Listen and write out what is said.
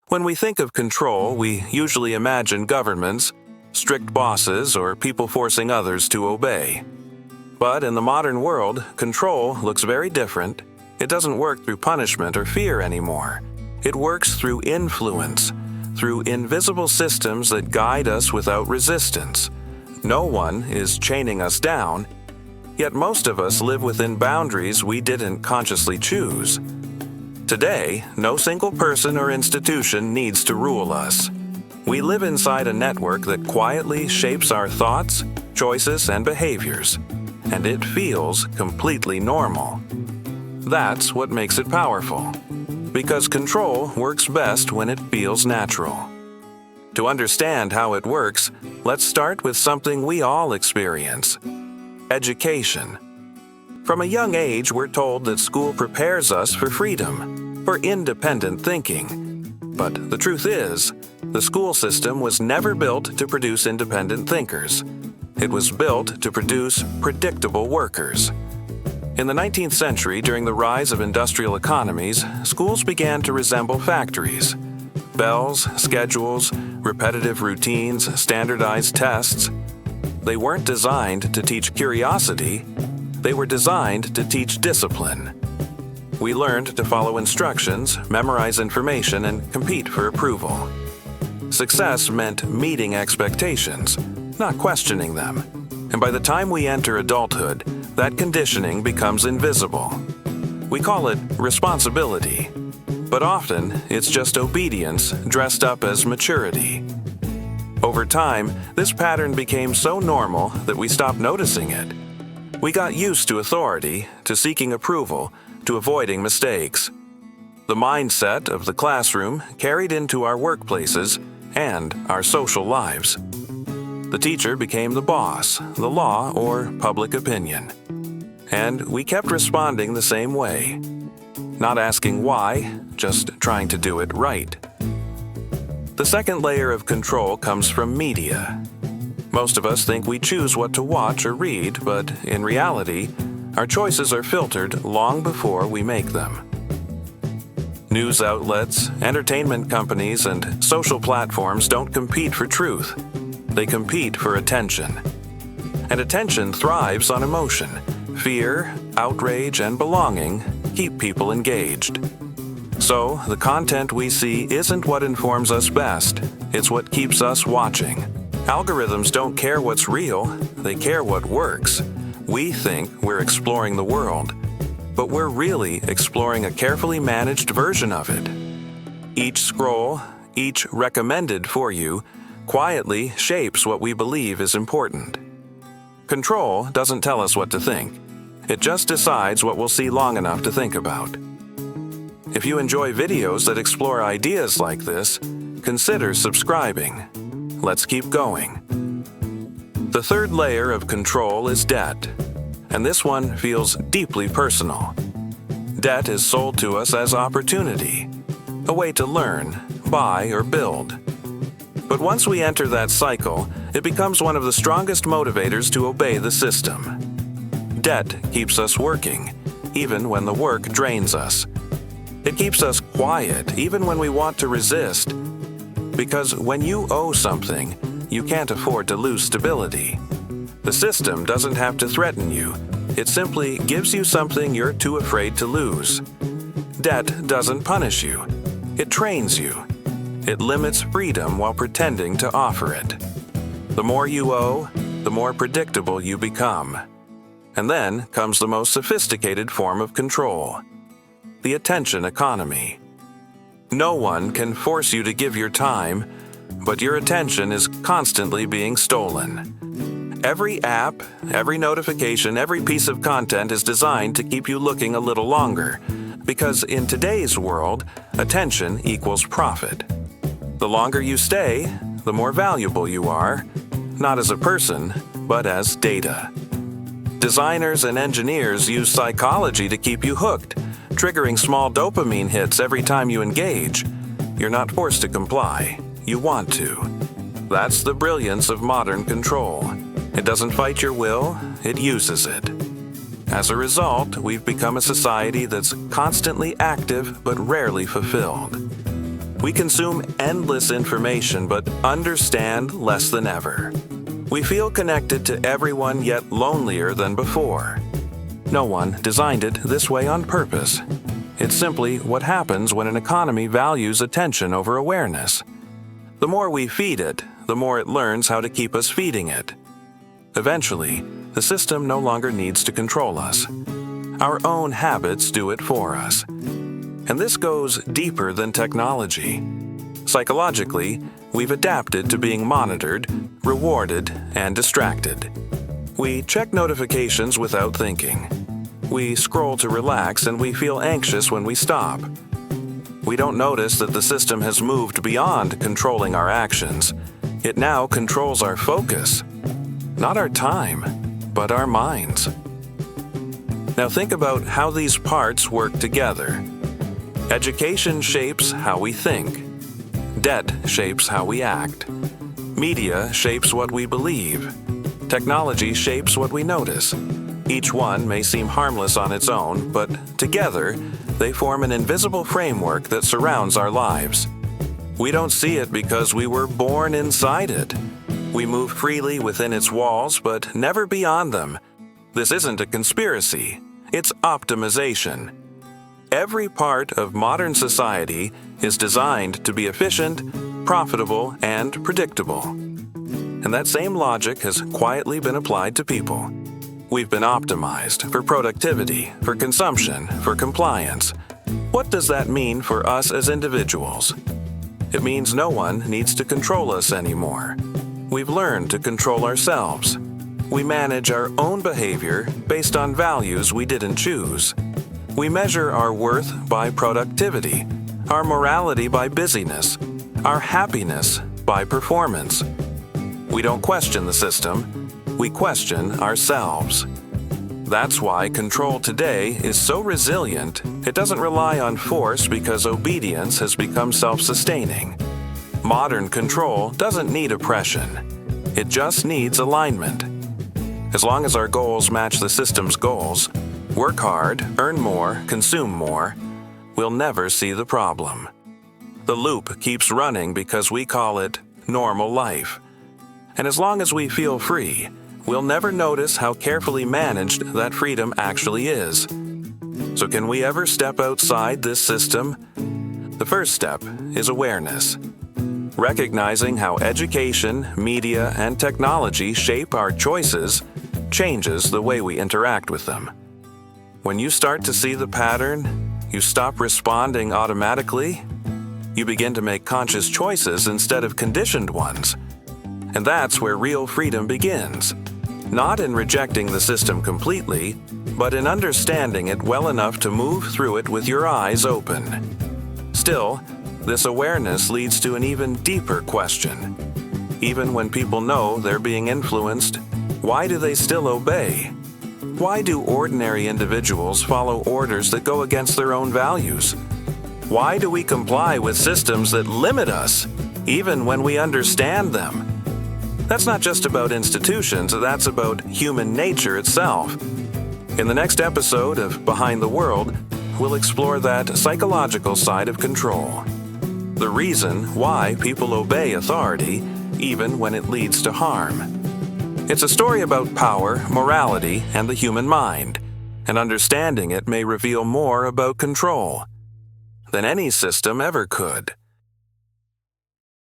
When we think of control, we usually imagine governments, strict bosses, or people forcing others to obey. But in the modern world, control looks very different. It doesn't work through punishment or fear anymore. It works through influence, through invisible systems that guide us without resistance. No one is chaining us down, yet most of us live within boundaries we didn't consciously choose. Today, no single person or institution needs to rule us. We live inside a network that quietly shapes our thoughts, choices, and behaviors, and it feels completely normal. That's what makes it powerful, because control works best when it feels natural. To understand how it works, let's start with something we all experience: education. From a young age, we're told that school prepares us for freedom, for independent thinking. But the truth is, the school system was never built to produce independent thinkers. It was built to produce predictable workers. In the 19th century, during the rise of industrial economies, schools began to resemble factories. Bells, schedules, repetitive routines, standardized tests. They weren't designed to teach curiosity. They were designed to teach discipline. We learned to follow instructions, memorize information, and compete for approval. Success meant meeting expectations, not questioning them. And by the time we enter adulthood, that conditioning becomes invisible. We call it responsibility, but often it's just obedience dressed up as maturity. Over time, this pattern became so normal that we stopped noticing it. We got used to authority, to seeking approval, to avoiding mistakes. The mindset of the classroom carried into our workplaces and our social lives. The teacher became the boss, the law, or public opinion. And we kept responding the same way. Not asking why, just trying to do it right. The second layer of control comes from media. Most of us think we choose what to watch or read, but in reality, our choices are filtered long before we make them. News outlets, entertainment companies, and social platforms don't compete for truth. They compete for attention. And attention thrives on emotion. Fear, outrage, and belonging keep people engaged. So, the content we see isn't what informs us best, it's what keeps us watching. Algorithms don't care what's real, they care what works. We think we're exploring the world, but we're really exploring a carefully managed version of it. Each scroll, each recommended for you, quietly shapes what we believe is important. Control doesn't tell us what to think. It just decides what we'll see long enough to think about. If you enjoy videos that explore ideas like this, consider subscribing. Let's keep going. The third layer of control is debt, and this one feels deeply personal. Debt is sold to us as opportunity, a way to learn, buy, or build. But once we enter that cycle, it becomes one of the strongest motivators to obey the system. Debt keeps us working, even when the work drains us. It keeps us quiet, even when we want to resist. Because when you owe something, you can't afford to lose stability. The system doesn't have to threaten you. It simply gives you something you're too afraid to lose. Debt doesn't punish you. It trains you. It limits freedom while pretending to offer it. The more you owe, the more predictable you become. And then comes the most sophisticated form of control: the attention economy. No one can force you to give your time, but your attention is constantly being stolen. Every app, every notification, every piece of content is designed to keep you looking a little longer, because in today's world, attention equals profit. The longer you stay, the more valuable you are, not as a person, but as data. Designers and engineers use psychology to keep you hooked, triggering small dopamine hits every time you engage. You're not forced to comply. You want to. That's the brilliance of modern control. It doesn't fight your will, it uses it. As a result, we've become a society that's constantly active but rarely fulfilled. We consume endless information but understand less than ever. We feel connected to everyone yet lonelier than before. No one designed it this way on purpose. It's simply what happens when an economy values attention over awareness. The more we feed it, the more it learns how to keep us feeding it. Eventually, the system no longer needs to control us. Our own habits do it for us. And this goes deeper than technology. Psychologically, we've adapted to being monitored, rewarded, and distracted. We check notifications without thinking. We scroll to relax and we feel anxious when we stop. We don't notice that the system has moved beyond controlling our actions. It now controls our focus. Not our time, but our minds. Now think about how these parts work together. Education shapes how we think. Debt shapes how we act. Media shapes what we believe. Technology shapes what we notice. Each one may seem harmless on its own, but together, they form an invisible framework that surrounds our lives. We don't see it because we were born inside it. We move freely within its walls, but never beyond them. This isn't a conspiracy. It's optimization. Every part of modern society is designed to be efficient, profitable, and predictable. And that same logic has quietly been applied to people. We've been optimized for productivity, for consumption, for compliance. What does that mean for us as individuals? It means no one needs to control us anymore. We've learned to control ourselves. We manage our own behavior based on values we didn't choose. We measure our worth by productivity, our morality by busyness, our happiness by performance. We don't question the system, we question ourselves. That's why control today is so resilient. It doesn't rely on force because obedience has become self-sustaining. Modern control doesn't need oppression. It just needs alignment. As long as our goals match the system's goals, work hard, earn more, consume more, we'll never see the problem. The loop keeps running because we call it normal life. And as long as we feel free, we'll never notice how carefully managed that freedom actually is. So can we ever step outside this system? The first step is awareness. Recognizing how education, media, and technology shape our choices changes the way we interact with them. When you start to see the pattern, you stop responding automatically. You begin to make conscious choices instead of conditioned ones. And that's where real freedom begins. Not in rejecting the system completely, but in understanding it well enough to move through it with your eyes open. Still, this awareness leads to an even deeper question. Even when people know they're being influenced, why do they still obey? Why do ordinary individuals follow orders that go against their own values? Why do we comply with systems that limit us, even when we understand them? That's not just about institutions, that's about human nature itself. In the next episode of Behind the World, we'll explore that psychological side of control. The reason why people obey authority, even when it leads to harm. It's a story about power, morality, and the human mind, and understanding it may reveal more about control than any system ever could.